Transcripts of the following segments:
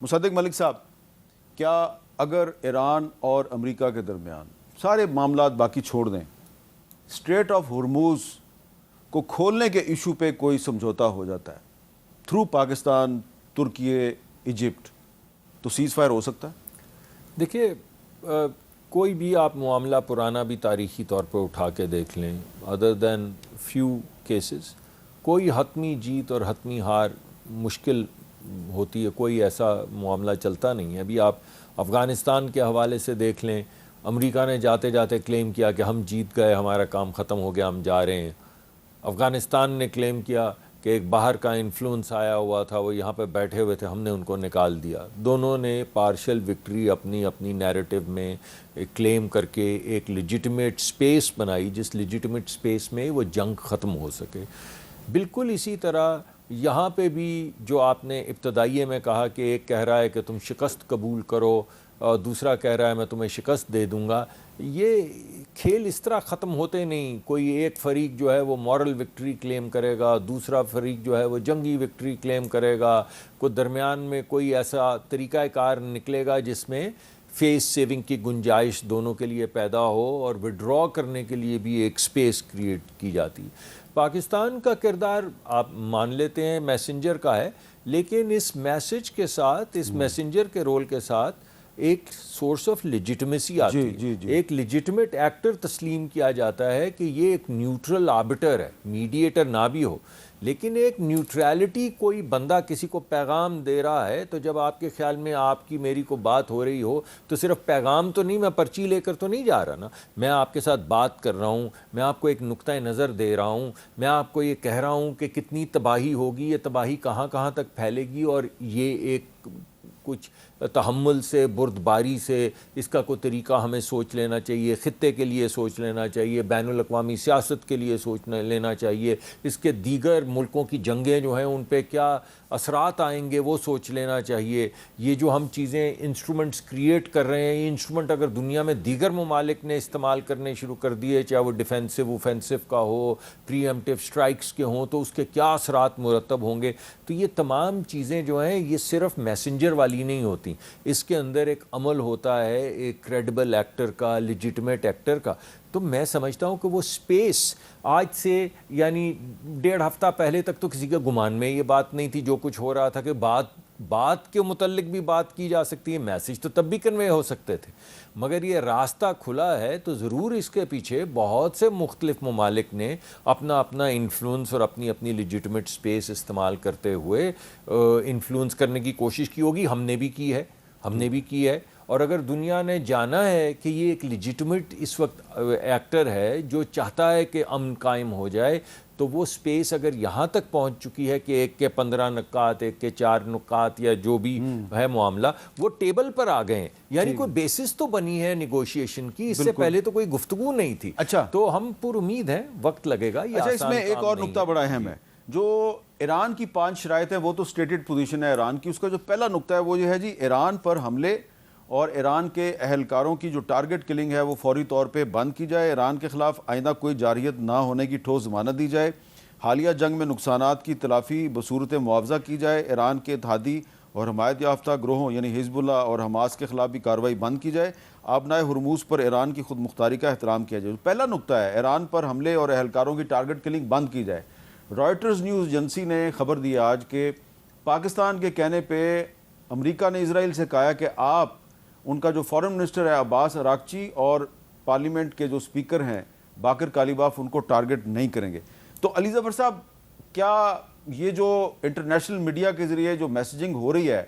مصدق ملک صاحب، کیا اگر ایران اور امریکہ کے درمیان سارے معاملات باقی چھوڑ دیں، اسٹریٹ آف ہرموز کو کھولنے کے ایشو پہ کوئی سمجھوتا ہو جاتا ہے تھرو پاکستان، ترکی، ایجپٹ، تو سیز فائر ہو سکتا ہے؟ دیکھیے، کوئی بھی آپ معاملہ پرانا بھی تاریخی طور پر اٹھا کے دیکھ لیں، ادر دین فیو کیسز، کوئی حتمی جیت اور حتمی ہار مشکل ہوتی ہے، کوئی ایسا معاملہ چلتا نہیں ہے۔ ابھی آپ افغانستان کے حوالے سے دیکھ لیں، امریکہ نے جاتے جاتے کلیم کیا کہ ہم جیت گئے، ہمارا کام ختم ہو گیا، ہم جا رہے ہیں۔ افغانستان نے کلیم کیا کہ ایک باہر کا انفلوئنس آیا ہوا تھا، وہ یہاں پہ بیٹھے ہوئے تھے، ہم نے ان کو نکال دیا۔ دونوں نے پارشل وکٹری اپنی اپنی نیریٹو میں کلیم کر کے ایک لیجیٹمیٹ سپیس بنائی، جس لیجیٹمیٹ سپیس میں وہ جنگ ختم ہو سکے۔ بالکل اسی طرح یہاں پہ بھی جو آپ نے ابتدائیے میں کہا کہ ایک کہہ رہا ہے کہ تم شکست قبول کرو اور دوسرا کہہ رہا ہے میں تمہیں شکست دے دوں گا، یہ کھیل اس طرح ختم ہوتے نہیں۔ کوئی ایک فریق جو ہے وہ مورل وکٹری کلیم کرے گا، دوسرا فریق جو ہے وہ جنگی وکٹری کلیم کرے گا، کوئی درمیان میں کوئی ایسا طریقہ کار نکلے گا جس میں فیس سیونگ کی گنجائش دونوں کے لیے پیدا ہو اور وڈرا کرنے کے لیے بھی ایک سپیس کریٹ کی جاتی ہے۔ پاکستان کا کردار آپ مان لیتے ہیں میسنجر کا ہے، لیکن اس میسج کے ساتھ، اس میسنجر کے رول کے ساتھ ایک سورس آف لیجیٹمیسی آتی ہے، ایک لیجیٹمیٹ ایکٹر تسلیم کیا جاتا ہے کہ یہ ایک نیوٹرل آربٹر ہے، میڈیٹر نہ بھی ہو، لیکن ایک نیوٹرالٹی، کوئی بندہ کسی کو پیغام دے رہا ہے تو جب آپ کے خیال میں آپ کی میری کو بات ہو رہی ہو تو صرف پیغام تو نہیں، میں پرچی لے کر تو نہیں جا رہا نا، میں آپ کے ساتھ بات کر رہا ہوں، میں آپ کو ایک نقطۂ نظر دے رہا ہوں، میں آپ کو یہ کہہ رہا ہوں کہ کتنی تباہی ہوگی، یہ تباہی کہاں کہاں تک پھیلے گی، اور یہ ایک کچھ تحمل سے، بردباری سے اس کا کوئی طریقہ ہمیں سوچ لینا چاہیے، خطے کے لیے سوچ لینا چاہیے، بین الاقوامی سیاست کے لیے سوچ لینا چاہیے، اس کے دیگر ملکوں کی جنگیں جو ہیں ان پہ کیا اثرات آئیں گے وہ سوچ لینا چاہیے۔ یہ جو ہم چیزیں انسٹرومنٹس کریٹ کر رہے ہیں، یہ انسٹرومنٹ اگر دنیا میں دیگر ممالک نے استعمال کرنے شروع کر دیے، چاہے وہ ڈیفینسو اوفینسو کا ہو، پری ایمپٹیو سٹرائکس کے ہوں، تو اس کے کیا اثرات مرتب ہوں گے۔ تو یہ تمام چیزیں جو ہیں یہ صرف میسنجر والی نہیں ہوتی، اس کے اندر ایک عمل ہوتا ہے ایک کریڈیبل ایکٹر کا، لیجیٹمیٹ ایکٹر کا۔ تو میں سمجھتا ہوں کہ وہ سپیس آج سے یعنی 1.5 ہفتہ پہلے تک تو کسی کے گمان میں یہ بات نہیں تھی، جو کچھ ہو رہا تھا کہ بات کے متعلق بھی بات کی جا سکتی ہے، میسج تو تب بھی کنوے ہو سکتے تھے، مگر یہ راستہ کھلا ہے تو ضرور اس کے پیچھے بہت سے مختلف ممالک نے اپنا اپنا انفلوئنس اور اپنی اپنی لیجیٹمیٹ سپیس استعمال کرتے ہوئے انفلوئنس کرنے کی کوشش کی ہوگی۔ ہم نے بھی کی ہے، اور اگر دنیا نے جانا ہے کہ یہ ایک لیجیٹمیٹ اس وقت ایکٹر ہے جو چاہتا ہے کہ امن قائم ہو جائے، تو وہ سپیس اگر یہاں تک پہنچ چکی ہے کہ ایک کے 15 نکات، ایک کے 4 نکات یا جو بھی ہے معاملہ، وہ ٹیبل پر آ گئے ہیں، یعنی کوئی بیسس تو بنی ہے نیگوشیشن کی، اس سے پہلے تو کوئی گفتگو نہیں تھی۔ تو ہم پر امید ہیں، وقت لگے گا۔ اس میں ایک اور نقطہ بڑا اہم ہے، جو ایران کی 5 شرائط ہیں، وہ تو سٹیٹڈ پوزیشن ہے ایران کی، اس کا جو پہلا نقطہ ہے وہ یہ ہے جی ایران پر حملے اور ایران کے اہلکاروں کی جو ٹارگٹ کلنگ ہے وہ فوری طور پہ بند کی جائے، ایران کے خلاف آئندہ کوئی جارحیت نہ ہونے کی ٹھوس ضمانت دی جائے، حالیہ جنگ میں نقصانات کی تلافی بصورت معاوضہ کی جائے، ایران کے اتحادی اور حمایت یافتہ گروہوں یعنی حزب اللہ اور حماس کے خلاف بھی کارروائی بند کی جائے، آبنائے ہرموز پر ایران کی خود مختاری کا احترام کیا جائے۔ پہلا نقطہ ہے ایران پر حملے اور اہلکاروں کی ٹارگٹ کلنگ بند کی جائے۔ رائٹرز نیوز ایجنسی نے خبر دی آج کہ پاکستان کے کہنے پہ امریکہ نے اسرائیل سے کہا کہ آپ ان کا جو فارن منسٹر ہے عباس اراغچی اور پارلیمنٹ کے جو اسپیکر ہیں باقر کالیباف، ان کو ٹارگٹ نہیں کریں گے۔ تو علی ظفر صاحب، کیا یہ جو انٹرنیشنل میڈیا کے ذریعے جو میسیجنگ ہو رہی ہے،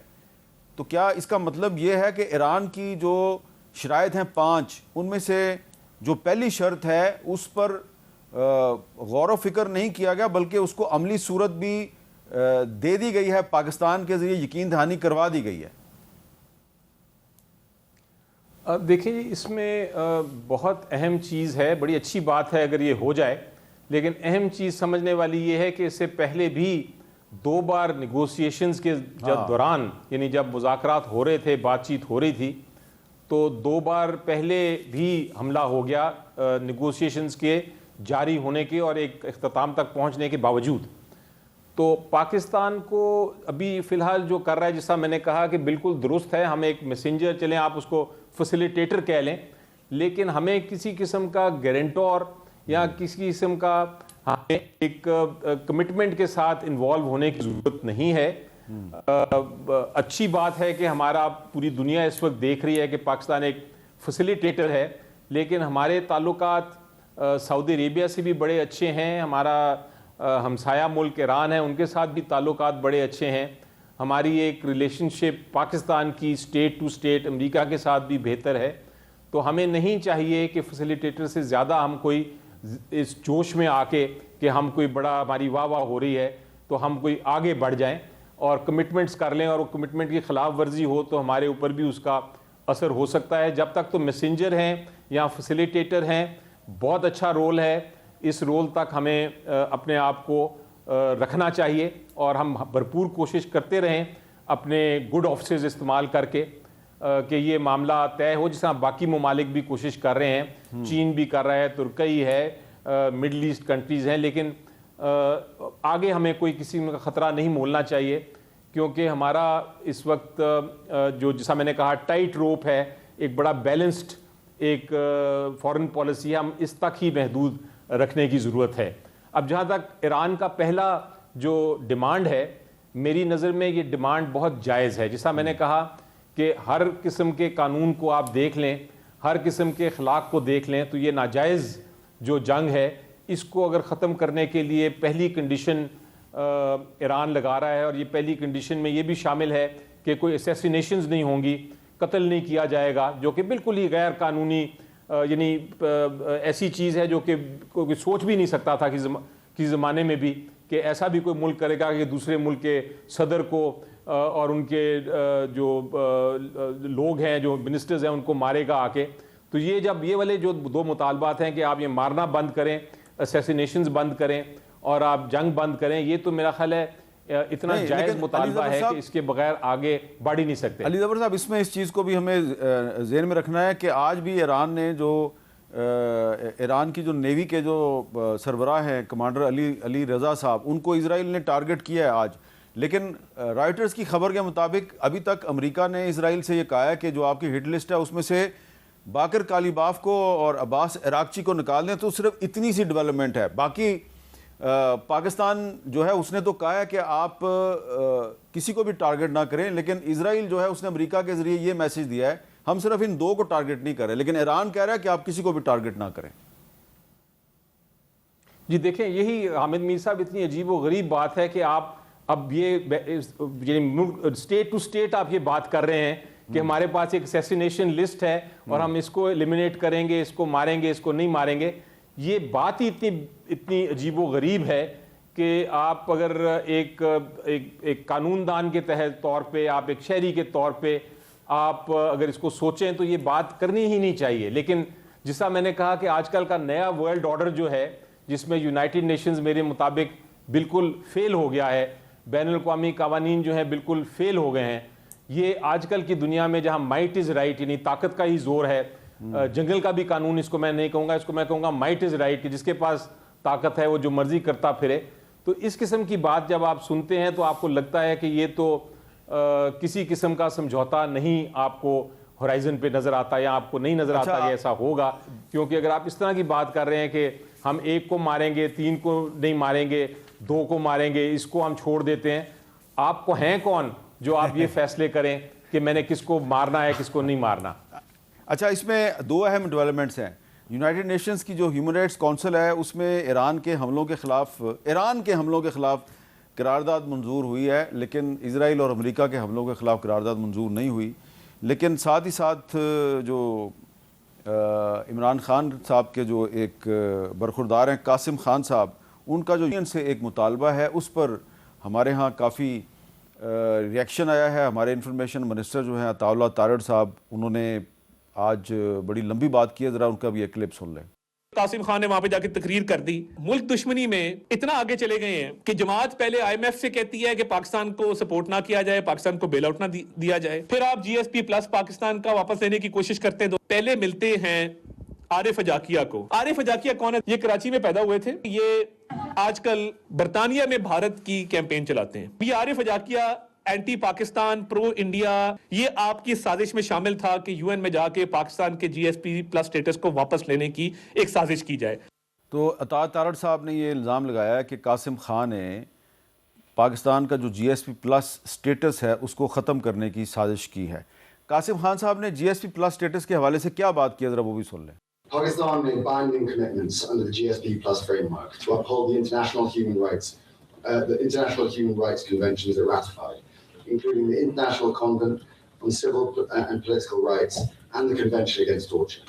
تو کیا اس کا مطلب یہ ہے کہ ایران کی جو شرائط ہیں 5، ان میں سے جو پہلی شرط ہے اس پر غور و فکر نہیں کیا گیا، بلکہ اس کو عملی صورت بھی دے دی گئی ہے، پاکستان کے ذریعے یقین دہانی کروا دی گئی ہے؟ دیکھیں جی، اس میں بہت اہم چیز ہے، بڑی اچھی بات ہے اگر یہ ہو جائے، لیکن اہم چیز سمجھنے والی یہ ہے کہ اس سے پہلے بھی 2 بار نیگوسیشنز کے جب دوران، یعنی جب مذاکرات ہو رہے تھے، بات چیت ہو رہی تھی، تو 2 بار پہلے بھی حملہ ہو گیا نیگوسیشنز کے جاری ہونے کے اور ایک اختتام تک پہنچنے کے باوجود۔ تو پاکستان کو ابھی فی الحال جو کر رہا ہے، جیسا میں نے کہا کہ بالکل درست ہے، ہم ایک میسنجر چلیں، آپ اس کو فیسیلیٹیٹر کہہ لیں، لیکن ہمیں کسی قسم کا گارنٹور یا کسی قسم کا ہمیں ایک کمٹمنٹ کے ساتھ انوالو ہونے کی ضرورت نہیں ہے۔ اچھی بات ہے کہ ہمارا پوری دنیا اس وقت دیکھ رہی ہے کہ پاکستان ایک فیسیلیٹیٹر ہے، لیکن ہمارے تعلقات سعودی عربیہ سے بھی بڑے اچھے ہیں، ہمارا ہمسایہ ملک ایران ہے، ان کے ساتھ بھی تعلقات بڑے اچھے ہیں، ہماری ایک ریلیشن شپ پاکستان کی اسٹیٹ ٹو اسٹیٹ امریکہ کے ساتھ بھی بہتر ہے۔ تو ہمیں نہیں چاہیے کہ فیسیلیٹیٹر سے زیادہ ہم کوئی اس جوش میں آ کے کہ ہم کوئی بڑا ہماری واہ واہ ہو رہی ہے تو ہم کوئی آگے بڑھ جائیں اور کمٹمنٹس کر لیں، اور وہ کمٹمنٹ کی خلاف ورزی ہو تو ہمارے اوپر بھی اس کا اثر ہو سکتا ہے۔ جب تک تو میسنجر ہیں یا فیسیلیٹیٹر ہیں، بہت اچھا رول ہے، اس رول تک ہمیں اپنے آپ کو رکھنا چاہیے، اور ہم بھرپور کوشش کرتے رہیں اپنے گڈ آفسز استعمال کر کے کہ یہ معاملہ طے ہو، جس طرح باقی ممالک بھی کوشش کر رہے ہیں، چین بھی کر رہا ہے، ترکی ہے، مڈل ایسٹ کنٹریز ہیں، لیکن آگے ہمیں کوئی کسی کا خطرہ نہیں مولنا چاہیے، کیونکہ ہمارا اس وقت جو جیسا میں نے کہا ٹائٹ روپ ہے، ایک بڑا بیلنسڈ ایک فارن پالیسی ہے، ہم اس تک ہی محدود رکھنے کی ضرورت ہے۔ اب جہاں تک ایران کا پہلا جو ڈیمانڈ ہے، میری نظر میں یہ ڈیمانڈ بہت جائز ہے۔ جیسا میں نے کہا کہ ہر قسم کے قانون کو آپ دیکھ لیں، ہر قسم کے اخلاق کو دیکھ لیں، تو یہ ناجائز جو جنگ ہے، اس کو اگر ختم کرنے کے لیے پہلی کنڈیشن ایران لگا رہا ہے، اور یہ پہلی کنڈیشن میں یہ بھی شامل ہے کہ کوئی اسیسینیشنز نہیں ہوں گی، قتل نہیں کیا جائے گا، جو کہ بالکل ہی غیر قانونی یعنی ایسی چیز ہے جو کہ کوئی سوچ بھی نہیں سکتا تھا کہ زمانے میں بھی کہ ایسا بھی کوئی ملک کرے گا کہ دوسرے ملک کے صدر کو اور ان کے جو لوگ ہیں، جو منسٹرز ہیں، ان کو مارے گا آ کے۔ تو یہ جب یہ والے جو دو مطالبات ہیں کہ آپ یہ مارنا بند کریں، اسیسینیشنز بند کریں، اور آپ جنگ بند کریں، یہ تو میرا خیال ہے اتنا جائز مطالبہ ہے کہ اس کے بغیر آگے بڑھ ہی نہیں سکتے۔ علی ظفر صاحب، اس میں اس چیز کو بھی ہمیں ذہن میں رکھنا ہے کہ آج بھی ایران نے جو ایران کی جو نیوی کے جو سربراہ ہیں کمانڈر علی رضا صاحب، ان کو اسرائیل نے ٹارگٹ کیا ہے آج، لیکن رائٹرز کی خبر کے مطابق ابھی تک امریکہ نے اسرائیل سے یہ کہا ہے کہ جو آپ کی ہٹ لسٹ ہے اس میں سے باقر کالیباف کو اور عباس عراقچی کو نکال دیں، تو صرف اتنی سی ڈیولپمنٹ ہے۔ باقی پاکستان جو ہے اس نے تو کہا ہے کہ آپ کسی کو بھی ٹارگٹ نہ کریں، لیکن اسرائیل جو ہے اس نے امریکہ کے ذریعے یہ میسج دیا ہے ہم صرف ان دو کو ٹارگٹ نہیں کر رہے، لیکن ایران کہہ رہا ہے کہ آپ کسی کو بھی ٹارگٹ نہ کریں۔ جی دیکھیں، یہی حامد میر صاحب اتنی عجیب و غریب بات ہے کہ آپ اب یہ اسٹیٹ ٹو اسٹیٹ آپ یہ بات کر رہے ہیں کہ ہمارے پاس ایک اسیسینیشن لسٹ ہے اور ہم اس کو ایلیمنیٹ کریں گے، اس کو ماریں گے، اس کو نہیں ماریں گے۔ یہ بات ہی اتنی عجیب و غریب ہے کہ آپ اگر ایک قانون دان کے تحت طور پہ، آپ ایک شہری کے طور پہ آپ اگر اس کو سوچیں تو یہ بات کرنی ہی نہیں چاہیے۔ لیکن جیسا میں نے کہا کہ آج کل کا نیا ورلڈ آرڈر جو ہے، جس میں یونائٹڈ نیشنز میرے مطابق بالکل فیل ہو گیا ہے، بین الاقوامی قوانین جو ہیں بالکل فیل ہو گئے ہیں۔ یہ آج کل کی دنیا میں جہاں مائٹ از رائٹ، یعنی طاقت کا ہی زور ہے، جنگل کا بھی قانون اس کو میں نہیں کہوں گا، اس کو میں کہوں گا مائٹ از رائٹ، کہ جس کے پاس طاقت ہے وہ جو مرضی کرتا پھرے۔ تو اس قسم کی بات جب آپ سنتے ہیں تو آپ کو لگتا ہے کہ یہ تو کسی قسم کا سمجھوتا نہیں آپ کو ہورائزن پہ نظر آتا، یا آپ کو نہیں نظر آتا کہ ایسا ہوگا، کیونکہ اگر آپ اس طرح کی بات کر رہے ہیں کہ ہم ایک کو ماریں گے، تین کو نہیں ماریں گے، دو کو ماریں گے، اس کو ہم چھوڑ دیتے ہیں، آپ کو ہیں کون جو آپ یہ فیصلے کریں کہ میں نے کس کو مارنا ہے، کس کو نہیں مارنا؟ اچھا، اس میں دو اہم ڈیولپمنٹس ہیں۔ یونائٹڈ نیشنز کی جو ہیومن رائٹس کونسل ہے، اس میں ایران کے حملوں کے خلاف قرارداد منظور ہوئی ہے، لیکن اسرائیل اور امریکہ کے حملوں کے خلاف قرارداد منظور نہیں ہوئی۔ لیکن ساتھ ہی ساتھ جو عمران خان صاحب کے جو ایک برخوردار ہیں قاسم خان صاحب، ان کا جو یونین سے ایک مطالبہ ہے، اس پر ہمارے ہاں کافی ریئیکشن آیا ہے۔ ہمارے انفارمیشن منسٹر جو ہیں عطاء اللہ تارڑ صاحب، انہوں نے آج بڑی لمبی بات کی ہے، ذرا ان کا بھی ایک کلپ سن لیں۔ قاسم خان نے وہاں پہ جا کے تقریر کر دی، ملک دشمنی میں اتنا آگے چلے گئے ہیں کہ جماعت پہلے آئی ایم ایف سے کہتی ہے کہ پاکستان کو سپورٹ نہ کیا جائے، پاکستان کو بیل آؤٹ نہ دیا جائے، پھر آپ جی ایس پی پلس پاکستان کا واپس لینے کی کوشش کرتے ہیں۔ پہلے ملتے ہیں عارف اجاکیہ کو۔ عارف اجاکیہ کون ہے؟ یہ کراچی میں پیدا ہوئے تھے، یہ آج کل برطانیہ میں بھارت کی کیمپین چلاتے ہیں. یہ عارف اجاکیہ اینٹی پاکستان پرو انڈیا یہ آپ کی سازش میں شامل تھا کہ یو این میں جا کے پاکستان کے جی ایس پی پلس سٹیٹس کو واپس لینے کی ایک سازش کی جائے. تو اطاعت تارڑ صاحب نے یہ الزام لگایا ہے کہ قاسم خان نے پاکستان کا جو جی ایس پی پلس سٹیٹس ہے اس کو ختم کرنے کی سازش کی ہے. قاسم خان صاحب نے جی ایس پی پلس سٹیٹس کے حوالے سے کیا بات کی ہے ذرا وہ بھی سن لیں. Pakistan made binding commitments under the GSP Plus framework to uphold the international human rights conventions it ratified, including the International Convent on Civil and Political Rights and the Convention Against Torture.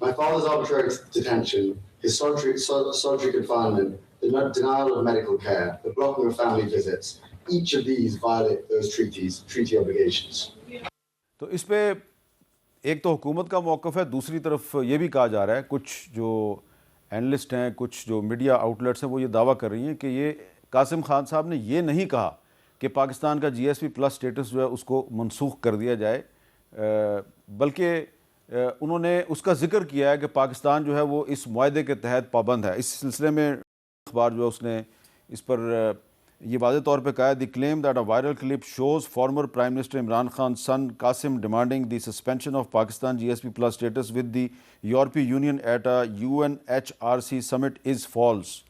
My father's arbitrary detention, his solitary confinement, the denial of medical care, the blocking of family visits, each of these violate those treaty obligations. تو اس پہ ایک تو حکومت کا موقف ہے, دوسری طرف یہ بھی کہا جا رہا ہے, کچھ جو اینالسٹ ہیں, کچھ جو میڈیا آؤٹ لیٹس ہیں وہ یہ دعویٰ کر رہی ہیں کہ یہ قاسم خان صاحب نے یہ نہیں کہا کہ پاکستان کا جی ایس پی پلس سٹیٹس جو ہے اس کو منسوخ کر دیا جائے, بلکہ انہوں نے اس کا ذکر کیا ہے کہ پاکستان جو ہے وہ اس معاہدے کے تحت پابند ہے. اس سلسلے میں اخبار جو ہے اس نے اس پر یہ واضح طور پہ کہا ہے, the claim that a viral clip shows former prime minister Imran Khan son Qasim demanding the suspension of Pakistan G S P plus status with the European Union at a UN HRC summit is false.